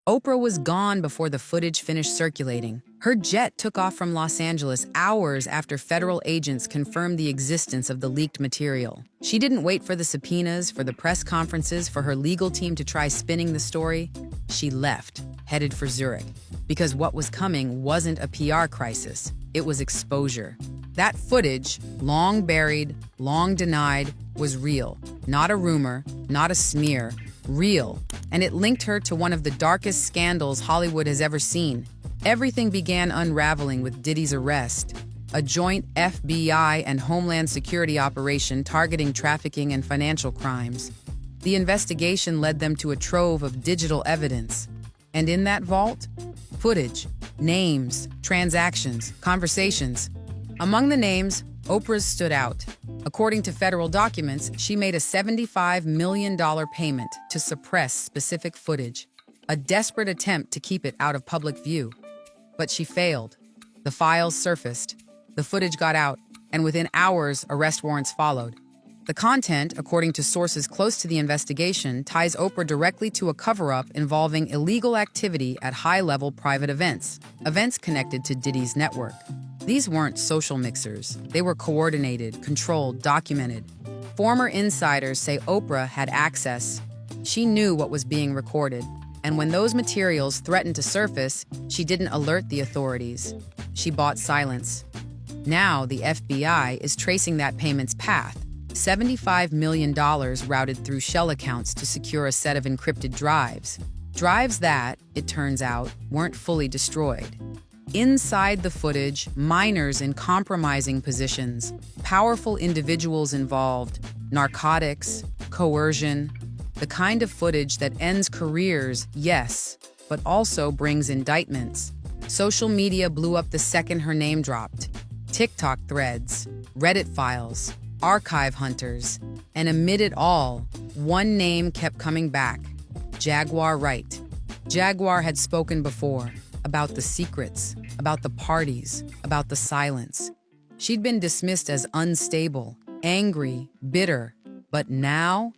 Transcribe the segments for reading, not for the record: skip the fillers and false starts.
Oprah was gone before the footage finished circulating. Her jet took off from Los Angeles hours after federal agents confirmed the existence of the leaked material. She didn't wait for the subpoenas, for the press conferences, for her legal team to try spinning the story. She left, headed for Zurich, because what was coming wasn't a PR crisis. It was exposure. That footage, long buried, long denied, was real. Not a rumor, not a smear, real. And it linked her to one of the darkest scandals Hollywood has ever seen. Everything began unraveling with Diddy's arrest, a joint FBI and Homeland Security operation targeting trafficking and financial crimes. The investigation led them to a trove of digital evidence. And in that vault, footage, names, transactions, conversations. Among the names, Oprah's stood out. According to federal documents, she made a $75 million payment to suppress specific footage, a desperate attempt to keep it out of public view. But she failed. The files surfaced, the footage got out, and within hours, arrest warrants followed. The content, according to sources close to the investigation, ties Oprah directly to a cover-up involving illegal activity at high-level private events connected to Diddy's network. These weren't social mixers. They were coordinated, controlled, documented. Former insiders say Oprah had access. She knew what was being recorded. And when those materials threatened to surface, she didn't alert the authorities. She bought silence. Now the FBI is tracing that payment's path. $75 million routed through shell accounts to secure a set of encrypted drives. Drives that, it turns out, weren't fully destroyed. Inside the footage, minors in compromising positions, powerful individuals involved, narcotics, coercion, the kind of footage that ends careers, yes, but also brings indictments. Social media blew up the second her name dropped. TikTok threads, Reddit files, archive hunters, and amid it all, one name kept coming back: Jaguar Wright. Jaguar had spoken before, about the secrets, about the parties, about the silence. She'd been dismissed as unstable, angry, bitter, but now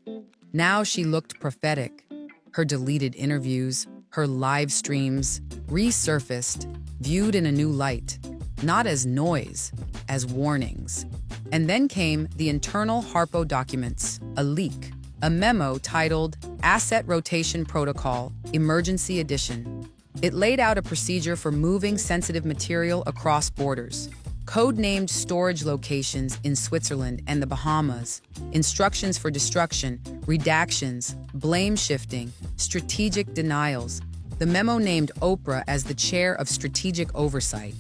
she looked prophetic. Her deleted interviews, her live streams, resurfaced, viewed in a new light, not as noise, as warnings. And then came the internal Harpo documents, a leak, a memo titled Asset Rotation Protocol, Emergency Edition. It laid out a procedure for moving sensitive material across borders, code-named storage locations in Switzerland and the Bahamas, instructions for destruction, redactions, blame shifting, strategic denials. The memo named Oprah as the chair of strategic oversight.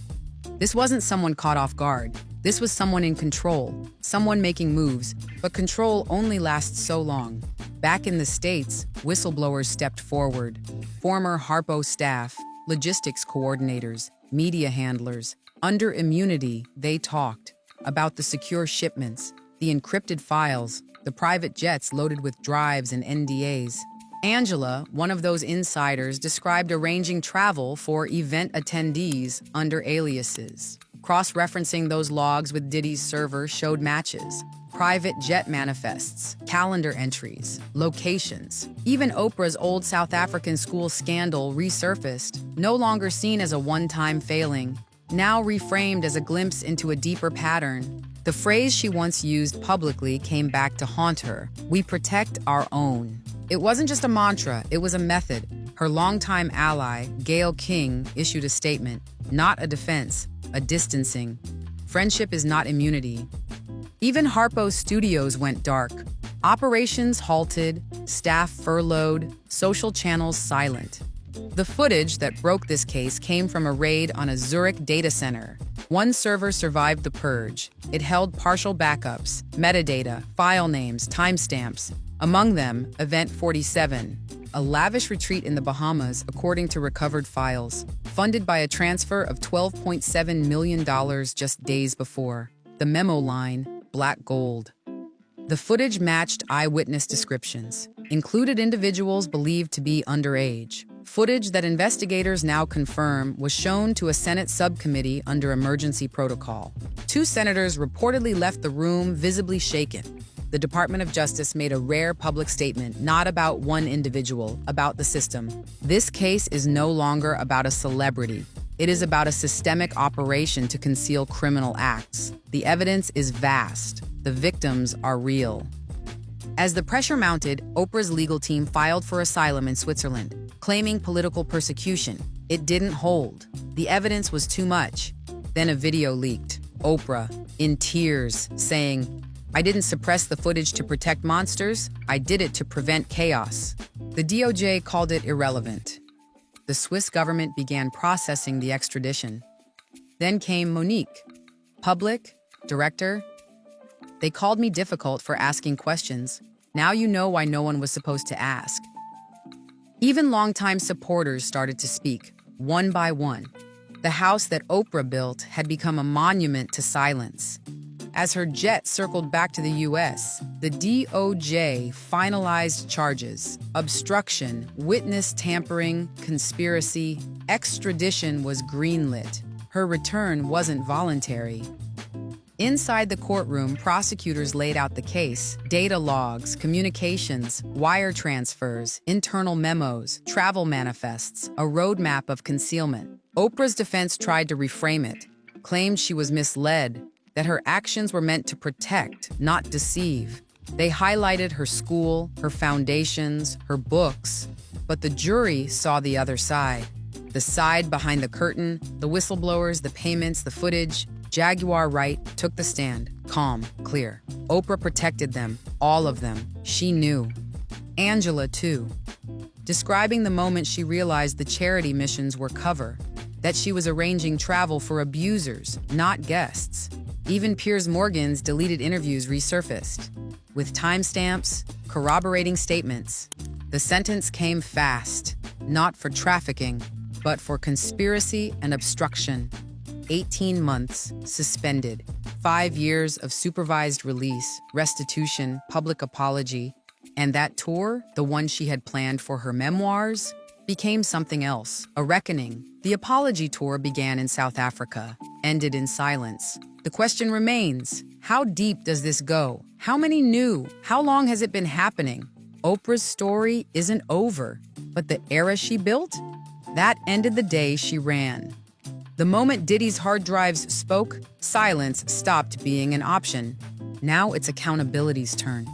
This wasn't someone caught off guard. This was someone in control, someone making moves, but control only lasts so long. Back in the States, whistleblowers stepped forward. Former Harpo staff, logistics coordinators, media handlers. Under immunity, they talked about the secure shipments, the encrypted files, the private jets loaded with drives and NDAs. Angela, one of those insiders, described arranging travel for event attendees under aliases. Cross-referencing those logs with Diddy's server showed matches. Private jet manifests, calendar entries, locations. Even Oprah's old South African school scandal resurfaced, no longer seen as a one-time failing, now reframed as a glimpse into a deeper pattern. The phrase she once used publicly came back to haunt her: "We protect our own." It wasn't just a mantra, it was a method. Her longtime ally, Gayle King, issued a statement: not a defense, a distancing. Friendship is not immunity. Even Harpo's studios went dark. Operations halted, staff furloughed, social channels silent. The footage that broke this case came from a raid on a Zurich data center. One server survived the purge. It held partial backups, metadata, file names, timestamps. Among them, Event 47, a lavish retreat in the Bahamas according to recovered files, funded by a transfer of $12.7 million just days before. The memo line, black gold. The footage matched eyewitness descriptions, included individuals believed to be underage. Footage that investigators now confirm was shown to a Senate subcommittee under emergency protocol. Two senators reportedly left the room visibly shaken. the Department of Justice made a rare public statement, not about one individual, about the system. This case is no longer about a celebrity. It is about a systemic operation to conceal criminal acts. The evidence is vast. The victims are real. As the pressure mounted, Oprah's legal team filed for asylum in Switzerland, claiming political persecution. It didn't hold. The evidence was too much. Then a video leaked. Oprah, in tears, saying, "I didn't suppress the footage to protect monsters. I did it to prevent chaos." The DOJ called it irrelevant. The Swiss government began processing the extradition. Then came Monique, public, director. "They called me difficult for asking questions. Now you know why no one was supposed to ask." Even longtime supporters started to speak, one by one. The house that Oprah built had become a monument to silence. As her jet circled back to the U.S., the DOJ finalized charges: obstruction, witness tampering, conspiracy. Extradition was greenlit. Her return wasn't voluntary. Inside the courtroom, prosecutors laid out the case: data logs, communications, wire transfers, internal memos, travel manifests, a roadmap of concealment. Oprah's defense tried to reframe it, claimed she was misled, that her actions were meant to protect, not deceive. They highlighted her school, her foundations, her books, but the jury saw the other side. The side behind the curtain, the whistleblowers, the payments, the footage. Jaguar Wright took the stand, calm, clear. Oprah protected them, all of them. She knew. Angela, too. Describing the moment she realized the charity missions were cover, that she was arranging travel for abusers, not guests. Even Piers Morgan's deleted interviews resurfaced, with timestamps, corroborating statements. The sentence came fast, not for trafficking, but for conspiracy and obstruction. 18 months, suspended, 5 years of supervised release, restitution, public apology, and that tour, the one she had planned for her memoirs, became something else, a reckoning. The apology tour began in South Africa, ended in silence. The question remains, how deep does this go? How many knew? How long has it been happening? Oprah's story isn't over, but the era she built? That ended the day she ran. The moment Diddy's hard drives spoke, silence stopped being an option. Now it's accountability's turn.